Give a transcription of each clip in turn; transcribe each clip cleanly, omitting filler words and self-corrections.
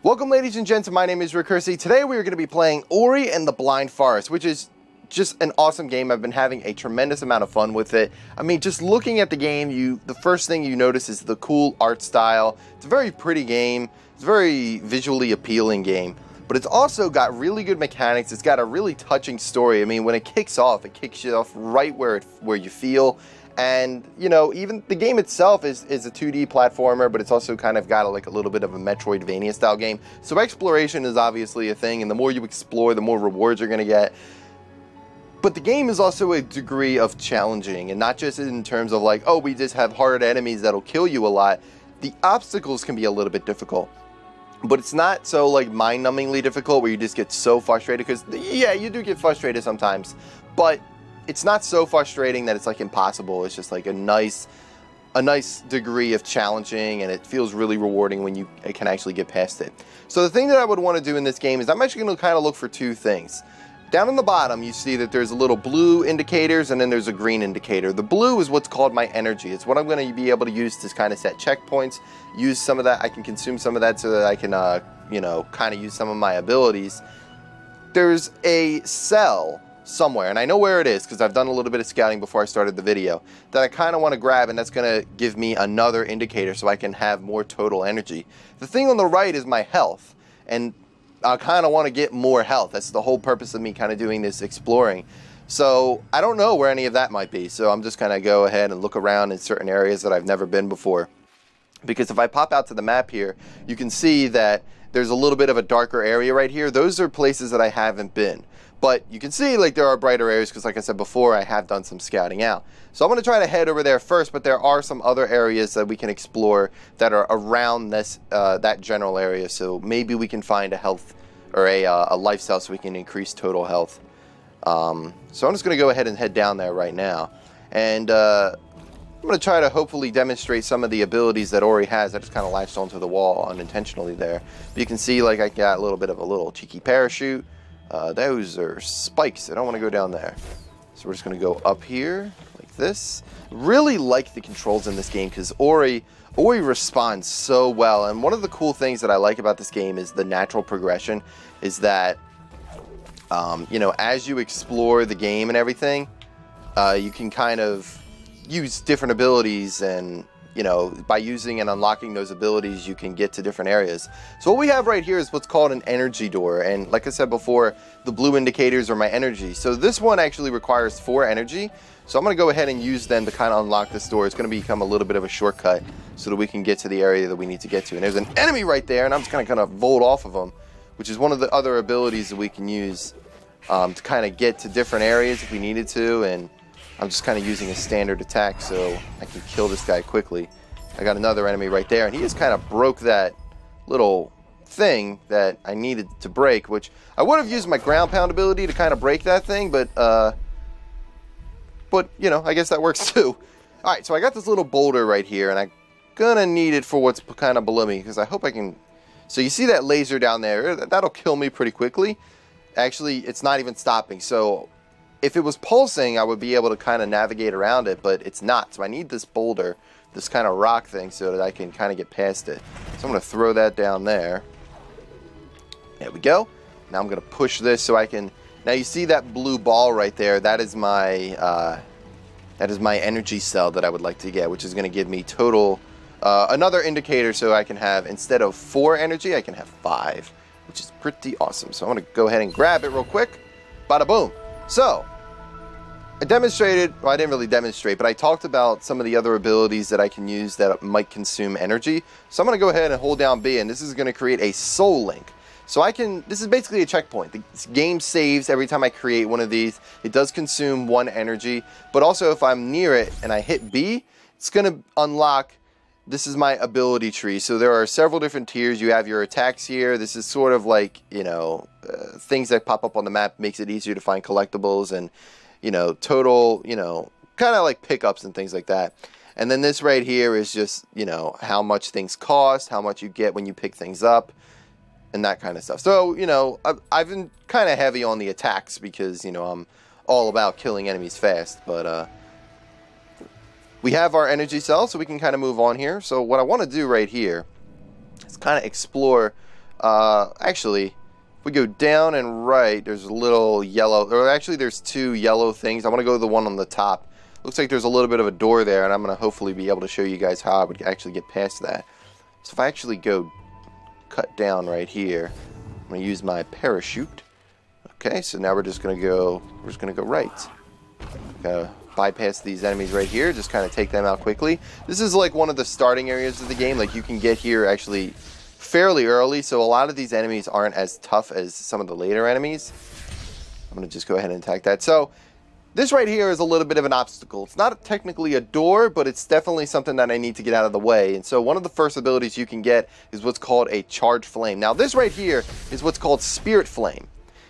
Welcome, ladies and gents, my name is Curci. Today we are going to be playing Ori and the Blind Forest, which is just an awesome game. I've been having a tremendous amount of fun with it. I mean, just looking at the game, the first thing you notice is the cool art style. It's a very pretty game. It's a very visually appealing game. But it's also got really good mechanics. It's got a really touching story. I mean, when it kicks off, it kicks you off right where you feel. And, you know, even the game itself is a 2D platformer, but it's also kind of got a little bit of a Metroidvania style game. So exploration is obviously a thing, and the more you explore, the more rewards you're going to get. But the game is also a degree of challenging, and not just in terms of like, oh, we just have hard enemies that'll kill you a lot. The obstacles can be a little bit difficult. But it's not so like mind-numbingly difficult where you just get so frustrated, because yeah, you do get frustrated sometimes, but it's not so frustrating that it's like impossible. It's just like a nice degree of challenging, and it feels really rewarding when you can actually get past it. So the thing that I would want to do in this game is I'm actually going to kind of look for two things. Down in the bottom, you see that there's a little blue indicators, and then there's a green indicator. The blue is what's called my energy. It's what I'm going to be able to use to kind of set checkpoints, use some of that. I can consume some of that so that I can, you know, kind of use some of my abilities. There's a cell somewhere, and I know where it is because I've done a little bit of scouting before I started the video, that I kind of want to grab, and that's going to give me another indicator so I can have more total energy. The thing on the right is my health, and I kind of want to get more health. That's the whole purpose of me kind of doing this exploring. So I don't know where any of that might be, so I'm just going to go ahead and look around in certain areas that I've never been before. Because if I pop out to the map here, you can see that there's a little bit of a darker area right here. Those are places that I haven't been. But you can see like there are brighter areas because, like I said before, I have done some scouting out. So I'm going to try to head over there first, but there are some other areas that we can explore that are around this that general area. So maybe we can find a health or a lifestyle so we can increase total health. So I'm just going to go ahead and head down there right now. And I'm going to try to hopefully demonstrate some of the abilities that Ori has. I just kind of latched onto the wall unintentionally there. But you can see like I got a little bit of a little cheeky parachute. Those are spikes. I don't want to go down there. So we're just going to go up here like this. Really like the controls in this game because Ori responds so well. And one of the cool things that I like about this game is the natural progression. Is that, you know, as you explore the game and everything, you can kind of use different abilities, and you know, by using and unlocking those abilities, you can get to different areas. So what we have right here is what's called an energy door. And like I said before, the blue indicators are my energy. So this one actually requires 4 energy. So I'm going to go ahead and use them to kind of unlock this door. It's going to become a little bit of a shortcut so that we can get to the area that we need to get to. And there's an enemy right there, and I'm just going to kind of volt off of them, which is one of the other abilities that we can use to kind of get to different areas if we needed to. And I'm just kind of using a standard attack so I can kill this guy quickly. I got another enemy right there, and he just kind of broke that little thing that I needed to break, which I would have used my ground pound ability to kind of break that thing, but you know, I guess that works too. Alright, so I got this little boulder right here, and I'm gonna need it for what's kind of below me, because I hope I can... So you see that laser down there? That'll kill me pretty quickly. Actually, it's not even stopping, so if it was pulsing, I would be able to kind of navigate around it, but it's not. So I need this boulder, this kind of rock thing, so that I can kind of get past it. So I'm going to throw that down there. There we go. Now I'm going to push this so I can... Now you see that blue ball right there? That is my energy cell that I would like to get, which is going to give me total... another indicator so I can have, instead of 4 energy, I can have 5, which is pretty awesome. So I'm going to go ahead and grab it real quick. Bada boom. So, I demonstrated, well, I didn't really demonstrate, but I talked about some of the other abilities that I can use that might consume energy. So I'm going to go ahead and hold down B, and this is going to create a soul link. So I can, this is basically a checkpoint. The game saves every time I create one of these. It does consume 1 energy, but also if I'm near it and I hit B, it's going to unlock, this is my ability tree. So there are several different tiers. You have your attacks here. This is sort of like, you know, things that pop up on the map, makes it easier to find collectibles and, you know, total, you know, kind of like pickups and things like that. And then this right here is just, you know, how much things cost, how much you get when you pick things up, and that kind of stuff. So, you know, I've been kind of heavy on the attacks because, you know, I'm all about killing enemies fast. But we have our energy cell, so we can kind of move on here. So what I want to do right here is kind of explore Actually, if we go down and right, there's a little yellow, or actually there's two yellow things. I want to go to the one on the top. Looks like there's a little bit of a door there, and I'm going to hopefully be able to show you guys how I would actually get past that. So if I actually go cut down right here, I'm going to use my parachute. Okay, so now we're just going to go right. Bypass these enemies right here, just kind of take them out quickly. This is like one of the starting areas of the game. Like, you can get here actually fairly early, so a lot of these enemies aren't as tough as some of the later enemies. I'm going to just go ahead and attack that. So this right here is a little bit of an obstacle. It's not technically a door, but it's definitely something that I need to get out of the way. And so one of the first abilities you can get is what's called a Charged Flame. Now this right here is what's called Spirit Flame.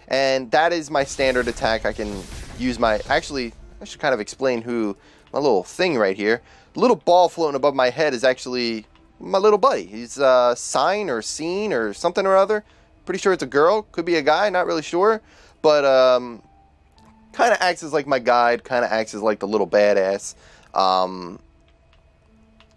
And that is my standard attack. I can use my... Actually, I should kind of explain who... My little thing right here. The little ball floating above my head is actually my little buddy. He's Sign or Scene or something or other. Pretty sure it's a girl. Could be a guy. Not really sure. But... kind of acts as like my guide, kind of acts as like the little badass.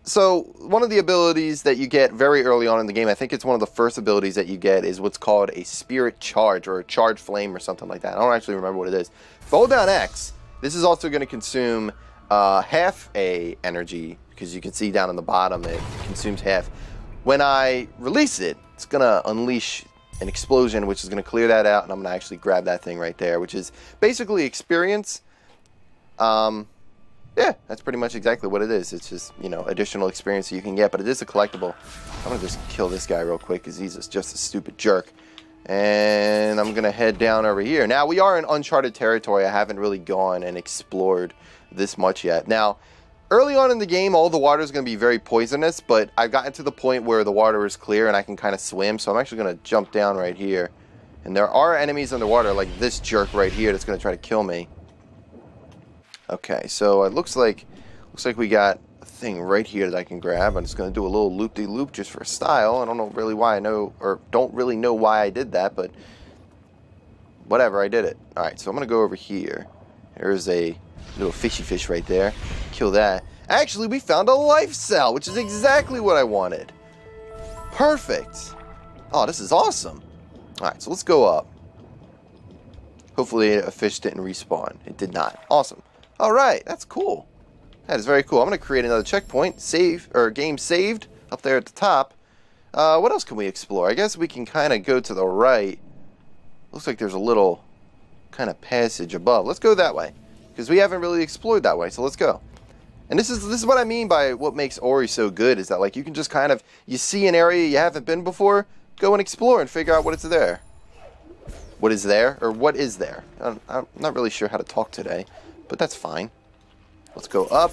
So one of the abilities that you get very early on in the game, I think it's one of the first abilities that you get, is what's called a Spirit Charge or a Charge Flame or something like that. I don't actually remember what it is. If I hold down X, this is also going to consume half a energy, because you can see down in the bottom it consumes half. When I release it, it's going to unleash an explosion, which is going to clear that out, and I'm going to actually grab that thing right there, which is basically experience. Yeah, that's pretty much exactly what it is. It's just, you know, additional experience that you can get, but it is a collectible. I'm going to just kill this guy real quick, because he's just a stupid jerk. And I'm going to head down over here. Now, we are in uncharted territory. I haven't really gone and explored this much yet. Now, early on in the game, all the water is going to be very poisonous, but I've gotten to the point where the water is clear and I can kind of swim, so I'm actually going to jump down right here. And there are enemies underwater, like this jerk right here, that's going to try to kill me. Okay, so it looks like we got a thing right here that I can grab. I'm just going to do a little loop-de-loop just for style. I don't know really why I know, or don't really know why I did that, but whatever, I did it. Alright, so I'm going to go over here. There's a little fishy fish right there. Kill that. Actually, we found a life cell, which is exactly what I wanted. Perfect. Oh, this is awesome. Alright, so let's go up. Hopefully a fish didn't respawn. It did not. Awesome. Alright, that's cool. That is very cool. I'm going to create another checkpoint. Save, or game saved, up there at the top. What else can we explore? I guess we can kind of go to the right. Looks like there's a little kind of passage above. Let's go that way, because we haven't really explored that way, so let's go. And this is what I mean by what makes Ori so good, is that like you can just kind of, you see an area you haven't been before, go and explore and figure out what is there. What is there? Or what is there? I'm not really sure how to talk today, but that's fine. Let's go up.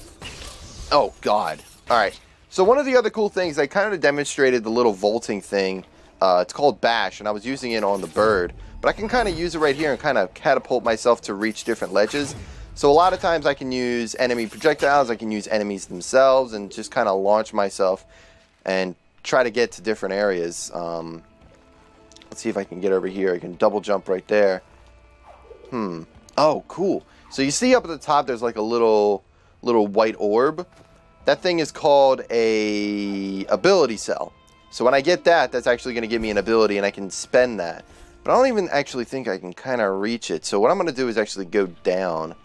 Oh, God. Alright. So one of the other cool things, I kind of demonstrated the little vaulting thing. It's called Bash, and I was using it on the bird. But I can kind of use it right here and kind of catapult myself to reach different ledges. So a lot of times I can use enemy projectiles, I can use enemies themselves, and just kind of launch myself and try to get to different areas. Let's see if I can get over here. I can double jump right there. Oh, cool. So you see up at the top there's like a little white orb. That thing is called a ability cell. So when I get that, that's actually going to give me an ability, and I can spend that. But I don't even actually think I can kind of reach it. So what I'm going to do is actually go down.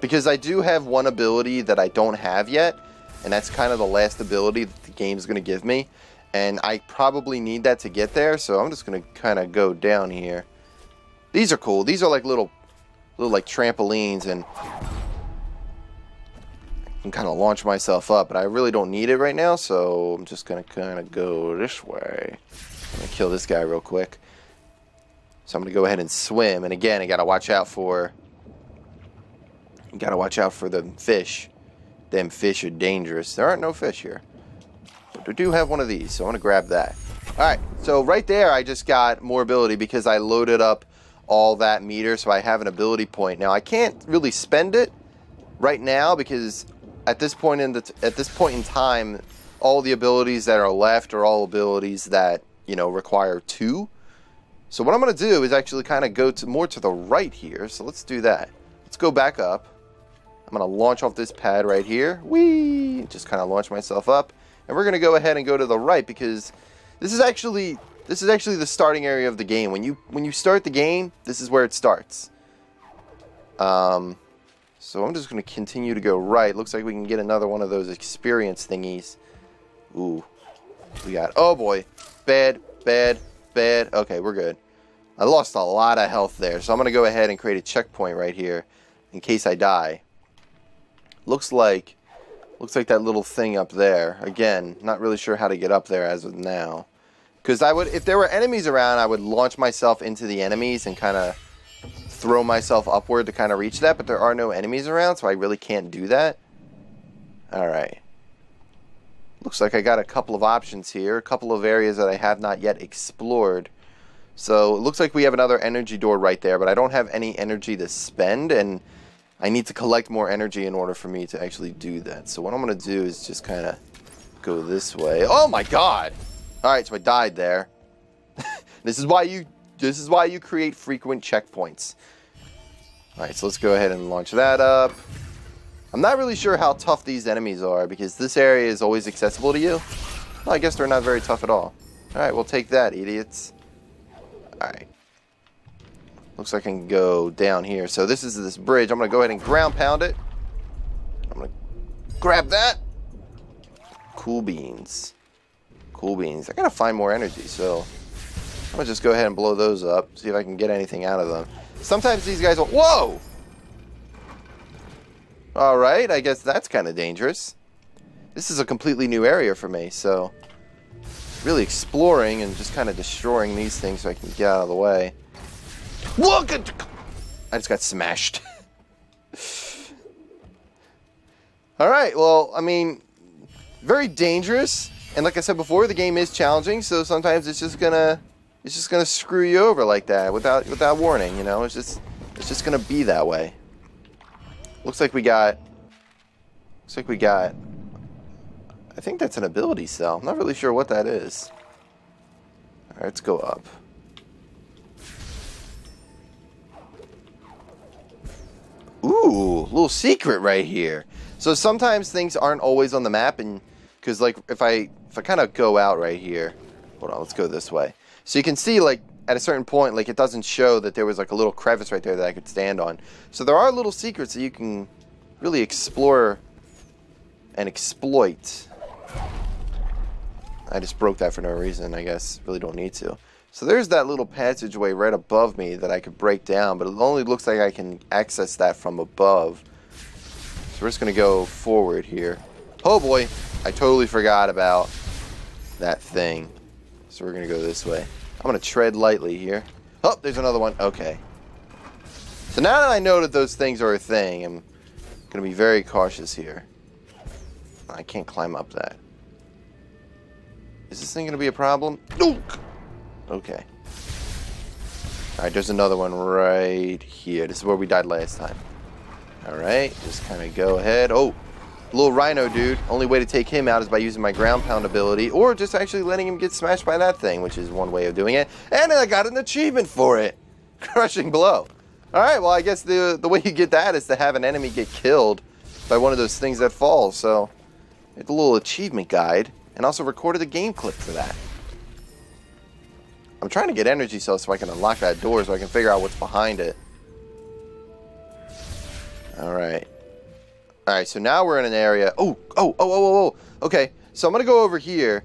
Because I do have one ability that I don't have yet, and that's kind of the last ability that the game's going to give me. And I probably need that to get there, so I'm just going to kind of go down here. These are cool. These are like little like trampolines, and I can kind of launch myself up, but I really don't need it right now, so I'm just going to kind of go this way. I'm going to kill this guy real quick. So I'm going to go ahead and swim, and again, I got to watch out for the fish. Them fish are dangerous. There aren't no fish here. But we do have one of these, so I'm going to grab that. Alright, so right there I just got more ability because I loaded up all that meter, so I have an ability point. Now I can't really spend it right now because at this point in time, all the abilities that are left are all abilities that, you know, require 2. So what I'm going to do is actually kind of go more to the right here. So let's do that. Let's go back up. I'm going to launch off this pad right here. Whee! Just kind of launch myself up. And we're going to go ahead and go to the right because This is actually the starting area of the game. When you start the game, this is where it starts. So I'm just going to continue to go right. Looks like we can get another one of those experience thingies. Ooh. We got, oh boy. Bad, bad, bad. Okay, we're good. I lost a lot of health there, so I'm going to go ahead and create a checkpoint right here in case I die. Looks like that little thing up there. Again, not really sure how to get up there as of now. Because if there were enemies around, I would launch myself into the enemies and kind of throw myself upward to kind of reach that, but there are no enemies around, so I really can't do that. Alright. Looks like I got a couple of options here, a couple of areas that I have not yet explored. So it looks like we have another energy door right there, but I don't have any energy to spend, and I need to collect more energy in order for me to actually do that. So what I'm going to do is just kind of go this way. Oh my god! Alright, so I died there. This is why you create frequent checkpoints. Alright, so let's go ahead and launch that up. I'm not really sure how tough these enemies are, because this area is always accessible to you. Well, I guess they're not very tough at all. Alright, we'll take that, idiots. Alright. Looks like I can go down here. So this is this bridge. I'm going to go ahead and ground pound it. I'm going to grab that. Cool beans. Cool beans. I got to find more energy, so I'm going to just go ahead and blow those up. See if I can get anything out of them. Sometimes these guys will... Whoa! Alright, I guess that's kind of dangerous. This is a completely new area for me, so... really exploring and just kind of destroying these things so I can get out of the way. Look at... I just got smashed. Alright, well, I mean... very dangerous. And like I said before, the game is challenging, so sometimes it's just gonna screw you over like that without warning, you know? It's just gonna be that way. Looks like we got I think that's an ability cell. I'm not really sure what that is. Alright, let's go up. Ooh, little secret right here. So sometimes things aren't always on the map, and because like if I kind of go out right here, hold on, let's go this way. So you can see like at a certain point, like it doesn't show that there was like a little crevice right there that I could stand on. So there are little secrets that you can really explore and exploit. I just broke that for no reason, I guess. Really don't need to. So there's that little passageway right above me that I could break down, but it only looks like I can access that from above. So we're just going to go forward here. Oh boy, I totally forgot about that thing. So we're going to go this way. I'm going to tread lightly here. Oh, there's another one. Okay. So now that I know that those things are a thing, I'm going to be very cautious here. I can't climb up that. Is this thing going to be a problem? No! Okay. Alright, there's another one right here. This is where we died last time. Alright, just kind of go ahead. Oh, little rhino dude. Only way to take him out is by using my ground pound ability, or just actually letting him get smashed by that thing, which is one way of doing it. And I got an achievement for it. Crushing blow. Alright, well I guess the way you get that is to have an enemy get killed by one of those things that falls. So, it's a little achievement guide, and also recorded a game clip for that. I'm trying to get energy cells so I can unlock that door so I can figure out what's behind it. Alright. Alright, so now we're in an area... Oh. Okay, so I'm going to go over here.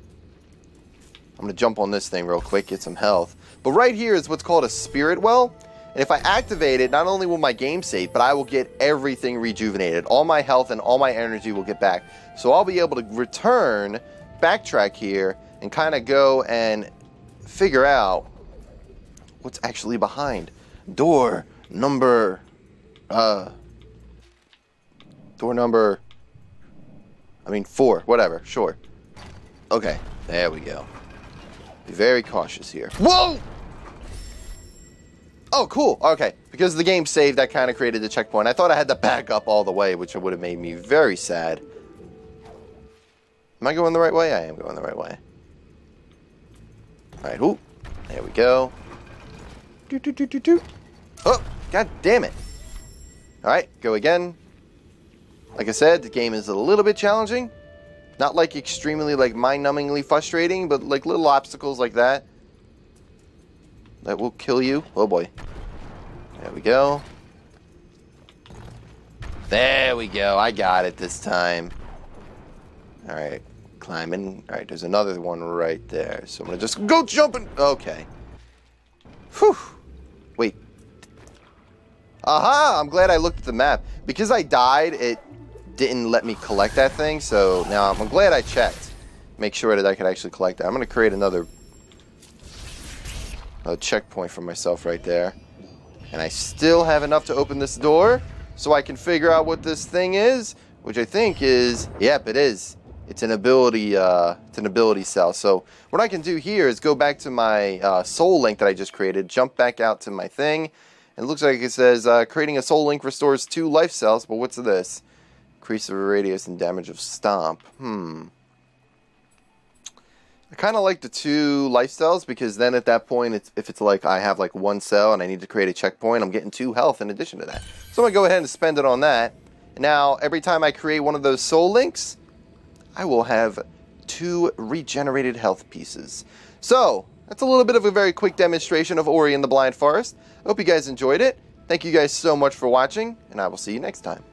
I'm going to jump on this thing real quick, get some health. But right here is what's called a spirit well. And if I activate it, not only will my game save, but I will get everything rejuvenated. All my health and all my energy will get back. So I'll be able to return, backtrack here, and kind of go and figure out what's actually behind door number 4, whatever, sure. Okay, there we go. Be very cautious here. Whoa! Oh, cool. Okay, because the game saved, that kind of created the checkpoint. I thought I had to back up all the way, which would have made me very sad. Am I going the right way? I am going the right way. Alright, ooh. There we go. Oh, god damn it. Alright, go again. Like I said, the game is a little bit challenging. Not like extremely like mind-numbingly frustrating, but like little obstacles like that will kill you. Oh boy. There we go. There we go. I got it this time. Alright. Climbing. Alright, there's another one right there. So I'm gonna just go jumping. Okay. Whew. Wait. Aha! I'm glad I looked at the map. Because I died, it didn't let me collect that thing. So now I'm glad I checked. Make sure that I could actually collect that. I'm gonna create another checkpoint for myself right there. And I still have enough to open this door so I can figure out what this thing is, which I think is, yep, it is. It's an ability cell. So what I can do here is go back to my soul link that I just created, jump back out to my thing, and it looks like it says creating a soul link restores 2 life cells. But what's this? Increase the radius and damage of stomp. I kind of like the 2 life cells because then at that point, if it's like I have like 1 cell and I need to create a checkpoint, I'm getting 2 health in addition to that. So I'm going to go ahead and spend it on that. Now, every time I create one of those soul links, I will have 2 regenerated health pieces. So, that's a little bit of a very quick demonstration of Ori and the Blind Forest. I hope you guys enjoyed it. Thank you guys so much for watching, and I will see you next time.